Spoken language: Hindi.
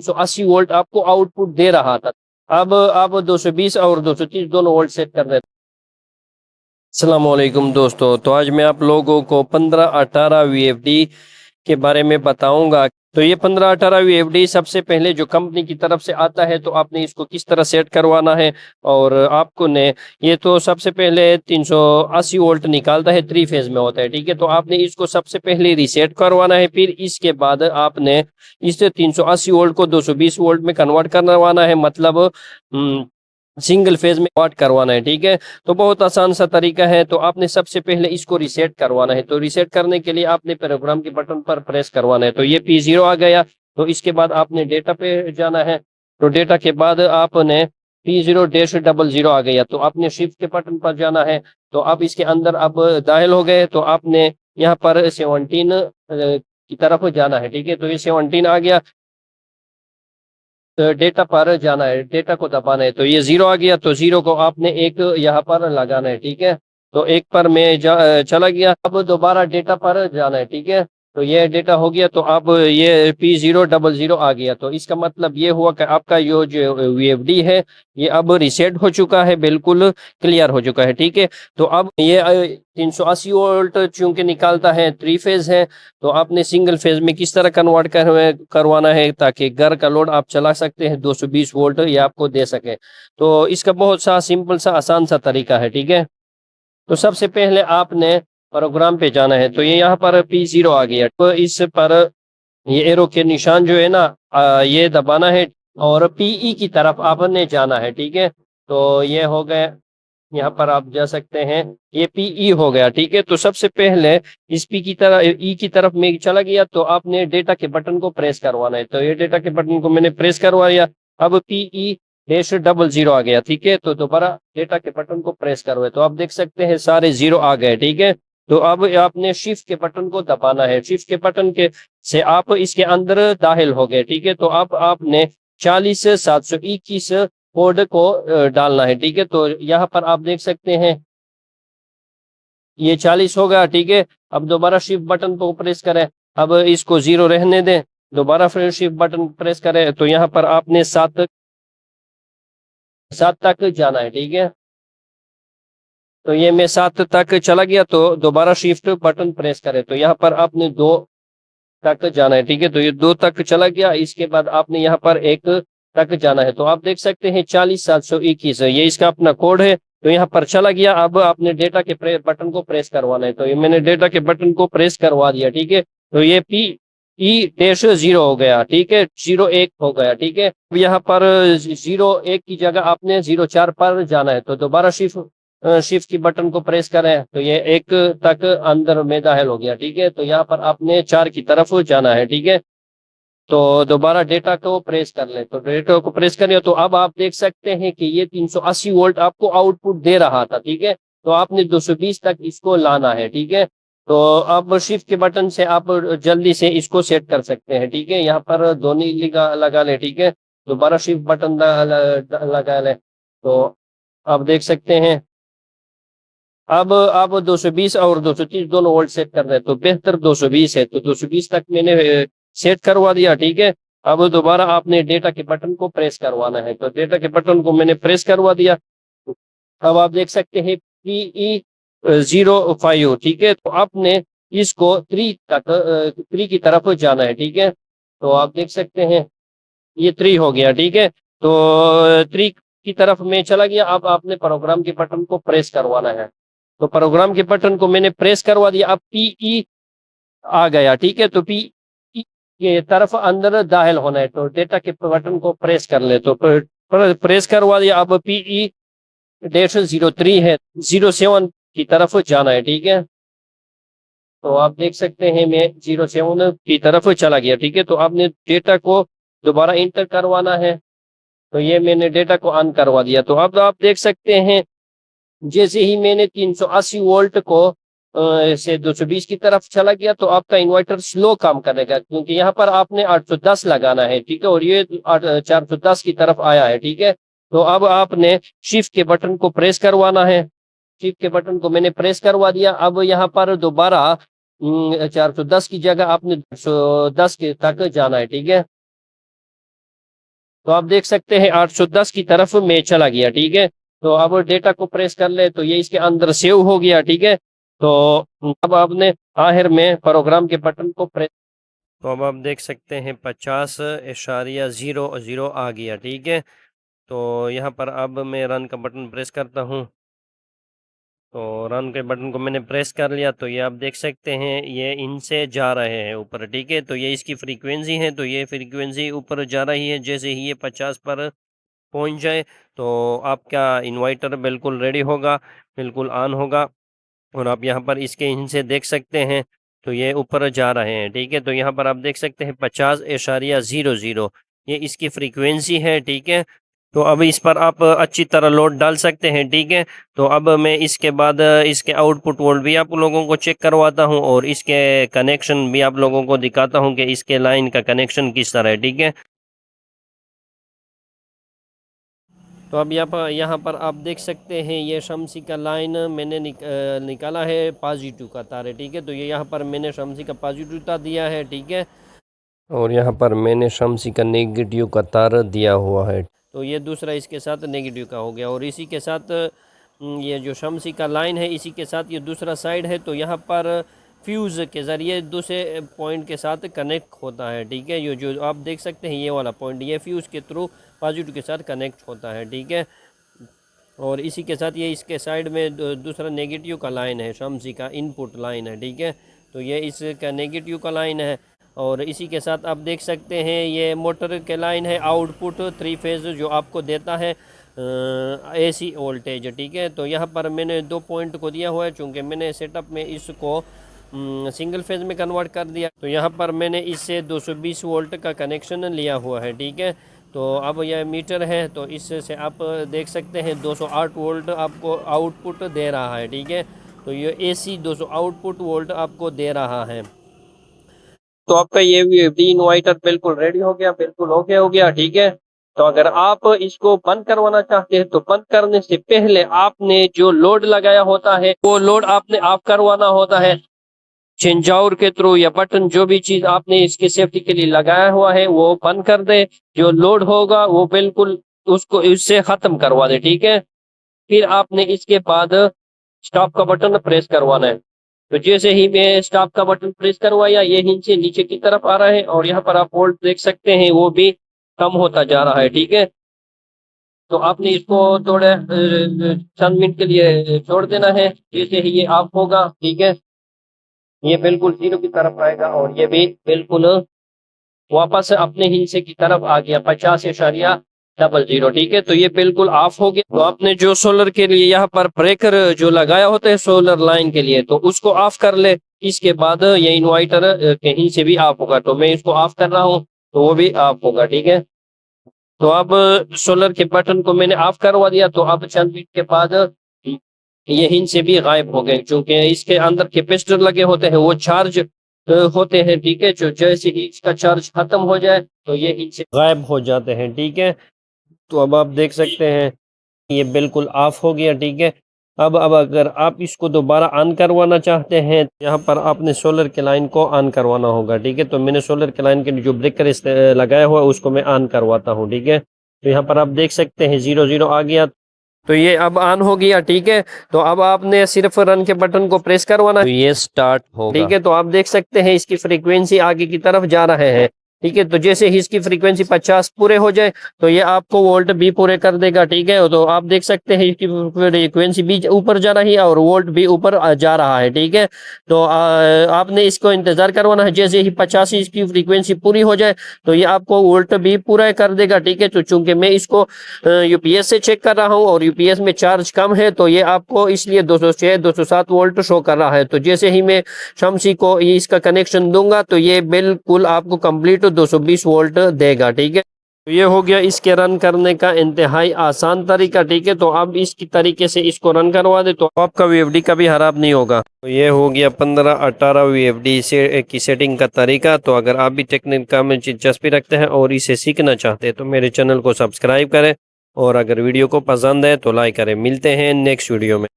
380 वोल्ट आपको आउटपुट दे रहा था। अब आप 220 और 230 दोनों वोल्ट सेट कर देते। अस्सलामुअलैकुम दोस्तों, तो आज मैं आप लोगों को 1518 वीएफडी के बारे में बताऊंगा। तो ये 1518 वीएफडी सबसे पहले जो कंपनी की तरफ से आता है, तो आपने इसको किस तरह सेट करवाना है। और आपको ने ये तो सबसे पहले 380 वोल्ट निकालता है, 3 फेज में होता है, ठीक है। तो आपने इसको सबसे पहले रीसेट करवाना है, फिर इसके बाद आपने इस 380 वोल्ट को 220 वोल्ट में कन्वर्ट करवाना है, मतलब सिंगल फेज में कन्वर्ट करवाना है, ठीक है। तो बहुत आसान सा तरीका है। तो आपने सबसे पहले इसको रीसेट करवाना है। तो रीसेट करने के लिए आपने प्रोग्राम के बटन पर प्रेस करवाना है। तो ये P0 आ गया। तो इसके बाद आपने डेटा पे जाना है। तो डेटा के बाद आपने P0-00 आ गया, तो आपने शिफ्ट के बटन पर जाना है। तो आप इसके अंदर अब दाखिल हो गए, तो आपने यहाँ पर 17 की तरफ जाना है, ठीक है। तो ये 17 आ गया। तो डेटा पर जाना है, डेटा को दबाना है। तो ये 0 आ गया, तो 0 को आपने एक यहाँ पर लगाना है, ठीक है। तो एक पर मैं चला गया। अब दोबारा डेटा पर जाना है, ठीक है। तो ये डेटा हो गया। तो अब ये P000 आ गया। तो इसका मतलब ये हुआ कि आपका ये जो VFD है, ये अब रिसेट हो चुका है, बिल्कुल क्लियर हो चुका है, ठीक है। तो अब ये 380 वोल्ट चूंकि निकालता है, 3 फेज है। तो आपने सिंगल फेज में किस तरह कन्वर्ट करवाना है, ताकि घर का लोड आप चला सकते हैं, 220 वोल्ट ये आपको दे सके। तो इसका बहुत सा सिंपल सा आसान सा तरीका है, ठीक है। तो सबसे पहले आपने प्रोग्राम पे जाना है। तो ये यहाँ पर P0 आ गया। तो इस पर ये एरो के निशान जो है ना, ये दबाना है और PE की तरफ आपने जाना है, ठीक है। तो ये हो गया, यहाँ पर आप जा सकते हैं, ये PE हो गया, ठीक है। तो सबसे पहले इस पी की तरह ई की तरफ में चला गया, तो आपने डेटा के बटन को प्रेस करवाना है। तो ये डेटा के बटन को मैंने प्रेस करवाया। अब PE-00 आ गया, ठीक है। तो दोबारा डेटा के बटन को प्रेस करवाए, तो आप देख सकते हैं सारे 0 आ गए, ठीक है। तो अब आपने शिफ्ट के बटन को दबाना है। शिफ्ट के बटन के से आप इसके अंदर दाखिल हो गए, ठीक है। तो अब आपने 40-721 कोड को डालना है, ठीक है। तो यहाँ पर आप देख सकते हैं ये 40 होगा, ठीक है। अब दोबारा शिफ्ट बटन को प्रेस करें। अब इसको 0 रहने दें। दोबारा फिर शिफ्ट बटन प्रेस करें। तो यहाँ पर आपने 7 तक जाना है, ठीक है। तो ये मैं 7 तक चला गया। तो दोबारा शिफ्ट बटन प्रेस करें। तो यहाँ पर आपने 2 तक जाना है, ठीक है। तो ये 2 तक चला गया। इसके बाद आपने यहाँ पर 1 तक जाना है। तो आप देख सकते हैं 40-721 ये इसका अपना कोड है। तो यहाँ पर चला गया। अब आपने डेटा के बटन को प्रेस करवाना है। तो ये मैंने डेटा के बटन को प्रेस करवा दिया, ठीक है। तो ये P-0 हो गया, ठीक है। 01 हो गया, ठीक है। अब यहाँ पर 01 की जगह आपने 04 पर जाना है। तो दोबारा शिफ्ट की बटन को प्रेस करें। तो ये 1 तक अंदर में दाखिल हो गया, ठीक है। तो यहाँ पर आपने 4 की तरफ जाना है, ठीक है। तो दोबारा डेटा को प्रेस कर ले। तो डेटा को प्रेस करें। तो अब आप देख सकते हैं कि ये 380 वोल्ट आपको आउटपुट दे रहा था, ठीक है। तो आपने 220 तक इसको लाना है, ठीक है। तो अब शिफ्ट के बटन से आप जल्दी से इसको सेट कर सकते हैं, ठीक है। यहाँ पर दोनों लगा ले, ठीक है। दोबारा शिफ्ट बटन लगा ले। तो आप देख सकते हैं अब आप 220 और 230 दोनों वोल्ट सेट कर रहे हैं। तो बेहतर 220 है। तो 220 तक मैंने सेट करवा दिया, ठीक है। अब दोबारा आपने डेटा के बटन को प्रेस करवाना है। तो डेटा के बटन को मैंने प्रेस करवा दिया। अब आप देख सकते हैं PE-05, ठीक है। तो आपने इसको 3 की तरफ जाना है, ठीक है। तो आप देख सकते हैं ये 3 हो गया, ठीक है। तो 3 की तरफ मैं चला गया। अब आपने प्रोग्राम के बटन को प्रेस करवाना है। तो प्रोग्राम के बटन को मैंने प्रेस करवा दिया। अब PE आ गया, ठीक है। तो PE के तरफ अंदर दाखिल होना है। तो डेटा के बटन को प्रेस कर ले। तो प्रेस करवा दिया। अब PE-03 है, 07 की तरफ जाना है, ठीक है। तो आप देख सकते हैं मैं 07 की तरफ चला गया, ठीक है। तो आपने डेटा को दोबारा इंटर करवाना है। तो ये मैंने डेटा को ऑन करवा दिया। तो अब आप देख सकते हैं जैसे ही मैंने 380 वोल्ट को से 220 की तरफ चला गया, तो आपका इन्वर्टर स्लो काम करेगा, क्योंकि यहाँ पर आपने 810 लगाना है, ठीक है। और ये 410 की तरफ आया है, ठीक है। तो अब आपने शिफ्ट के बटन को प्रेस करवाना है। शिफ्ट के बटन को मैंने प्रेस करवा दिया। अब यहाँ पर दोबारा 410 की जगह आपने 110 के तक जाना है, ठीक है। तो आप देख सकते हैं 810 की तरफ में चला गया। ठीक है, तो अब डेटा को प्रेस कर ले तो ये इसके अंदर सेव हो गया। ठीक है, तो अब आपने आखिर में प्रोग्राम के बटन को प्रेस, तो अब आप देख सकते हैं 50.00 आ गया। ठीक है, तो यहाँ पर अब मैं रन का बटन प्रेस करता हूँ। तो रन के बटन को मैंने प्रेस कर लिया, तो ये आप देख सकते हैं ये इनसे जा रहे हैं ऊपर। ठीक है, तो ये इसकी फ्रीक्वेंसी है, तो ये फ्रीक्वेंसी ऊपर जा रही है। जैसे ही ये 50 पर पहुंच जाए तो आपका इन्वर्टर बिल्कुल रेडी होगा, बिल्कुल ऑन होगा। और आप यहाँ पर इसके इनसे देख सकते हैं, तो ये ऊपर जा रहे हैं। ठीक है, तो यहाँ पर आप देख सकते हैं 50.00 ये इसकी फ्रीक्वेंसी है। ठीक है, तो अब इस पर आप अच्छी तरह लोड डाल सकते हैं। ठीक है, तो अब मैं इसके बाद इसके आउटपुट वोल्ट भी आप लोगों को चेक करवाता हूं और इसके कनेक्शन भी आप लोगों को दिखाता हूं कि इसके लाइन का कनेक्शन किस तरह है। ठीक है, तो अब यहाँ पर आप देख सकते हैं ये शमसी का लाइन मैंने निकाला है, पॉजिटिव का तार है। ठीक है, तो ये यहाँ पर मैंने शमसी का पॉजिटिव तार दिया है। ठीक है, और यहाँ पर मैंने शमसी का नेगेटिव का तार दिया हुआ है। तो ये दूसरा इसके साथ नेगेटिव का हो गया, और इसी के साथ ये जो शमसी का लाइन है इसी के साथ ये दूसरा साइड है। तो यहाँ पर फ्यूज़ के ज़रिए दूसरे पॉइंट के साथ कनेक्ट होता है। ठीक है, ये जो आप देख सकते हैं ये वाला पॉइंट, ये फ्यूज़ के थ्रू पॉजिटिव के साथ कनेक्ट होता है। ठीक है, और इसी के साथ ये इसके साइड में दूसरा नेगेटिव का लाइन है, शमसी का इनपुट लाइन है। ठीक है, तो ये इसका नेगेटिव का लाइन है, और इसी के साथ आप देख सकते हैं ये मोटर के लाइन है, आउटपुट 3 फेज़ जो आपको देता है AC वोल्टेज। ठीक है, तो यहाँ पर मैंने 2 पॉइंट को दिया हुआ है, चूँकि मैंने सेटअप में इसको सिंगल फेज़ में कन्वर्ट कर दिया। तो यहाँ पर मैंने इससे 220 वोल्ट का कनेक्शन लिया हुआ है। ठीक है, तो अब यह मीटर है, तो इससे आप देख सकते हैं 208 वोल्ट आपको आउटपुट दे रहा है। ठीक है, तो ये AC 200 आउटपुट वोल्ट आपको दे रहा है। तो आपका ये VFD इन्वर्टर बिल्कुल रेडी हो गया, बिल्कुल ओके हो गया। ठीक है, तो अगर आप इसको बंद करवाना चाहते हैं तो बंद करने से पहले आपने जो लोड लगाया होता है वो लोड आपने ऑफ करवाना होता है, चेंजावर के थ्रू या बटन, जो भी चीज आपने इसकी सेफ्टी के लिए लगाया हुआ है वो बंद कर दे। जो लोड होगा वो बिल्कुल उसको इससे खत्म करवा दे। ठीक है, फिर आपने इसके बाद स्टॉप का बटन प्रेस करवाना है। तो जैसे ही मैं स्टॉप का बटन प्रेस करवाया ये नीचे नीचे की तरफ आ रहा है, और यहाँ पर आप वोल्ट देख सकते हैं वो भी कम होता जा रहा है। ठीक है, तो आपने इसको थोड़े चंद मिनट के लिए छोड़ देना है। जैसे ही ये ऑफ होगा, ठीक है, ये बिल्कुल 0 की तरफ आएगा, और ये भी बिल्कुल वापस अपने हिस्से की तरफ आ गया 50.00। ठीक है, तो ये बिल्कुल ऑफ हो गया। तो आपने जो सोलर के लिए यहाँ पर ब्रेकर जो लगाया होता है सोलर लाइन के लिए, तो उसको ऑफ कर ले। इसके बाद ये इन्वर्टर कहीं से भी ऑफ होगा, तो मैं इसको ऑफ कर रहा हूँ तो वो भी ऑफ होगा। ठीक है, तो अब सोलर के बटन को मैंने ऑफ करवा दिया, तो अब चंद मिनट के बाद ये हिंद से भी गायब हो गए, क्योंकि इसके अंदर कैपेसिटर लगे होते हैं वो चार्ज होते हैं। ठीक है, जो जैसे ही इसका चार्ज खत्म हो जाए तो ये हिंद से गायब हो जाते हैं। ठीक है, तो अब आप देख सकते हैं ये बिल्कुल ऑफ हो गया। ठीक है, अब अगर आप इसको दोबारा ऑन करवाना चाहते हैं, यहाँ पर आपने सोलर के लाइन को ऑन करवाना होगा। ठीक है, तो मैंने सोलर के लाइन के जो ब्रेकर लगाया हुआ है उसको मैं ऑन करवाता हूँ। ठीक है, तो यहाँ पर आप देख सकते हैं 00 आ गया, तो ये अब ऑन हो गया। ठीक है, तो अब आपने सिर्फ रन के बटन को प्रेस करवाना, तो ये स्टार्ट होगा। ठीक है, तो आप देख सकते हैं इसकी फ्रीक्वेंसी आगे की तरफ जा रहे हैं। ठीक है, तो जैसे ही इसकी फ्रीक्वेंसी 50 पूरे हो जाए तो ये आपको वोल्ट भी पूरे कर देगा। ठीक है, तो आप देख सकते हैं इसकी फ्रीक्वेंसी भी ऊपर जा रही है और वोल्ट भी ऊपर जा रहा है। ठीक है, तो आपने इसको इंतजार करवाना है। जैसे ही 50 इसकी फ्रीक्वेंसी पूरी हो जाए तो ये आपको वोल्ट भी पूरा कर देगा। ठीक है, तो चूंकि मैं इसको यूपीएस से चेक कर रहा हूँ और यूपीएस में चार्ज कम है, तो ये आपको इसलिए 206 207 वोल्ट शो कर रहा है। तो जैसे ही मैं शमसी को इसका कनेक्शन दूंगा तो ये बिल्कुल आपको कंप्लीट 220 वोल्ट देगा। ठीक है, तो ये हो गया इसके रन करने का इंतहाई आसान तरीका। ठीक है, तो अब इसकी तरीके से इसको रन करवा दे तो आपका वीएफडी कभी खराब नहीं होगा। तो ये हो गया 15-18 वीएफडी से की सेटिंग का तरीका। तो अगर आप भी टेक्निक का में दिलचस्पी रखते हैं और इसे सीखना चाहते हैं तो मेरे चैनल को सब्सक्राइब करें, और अगर वीडियो को पसंद है तो लाइक करें। मिलते हैं नेक्स्ट वीडियो में।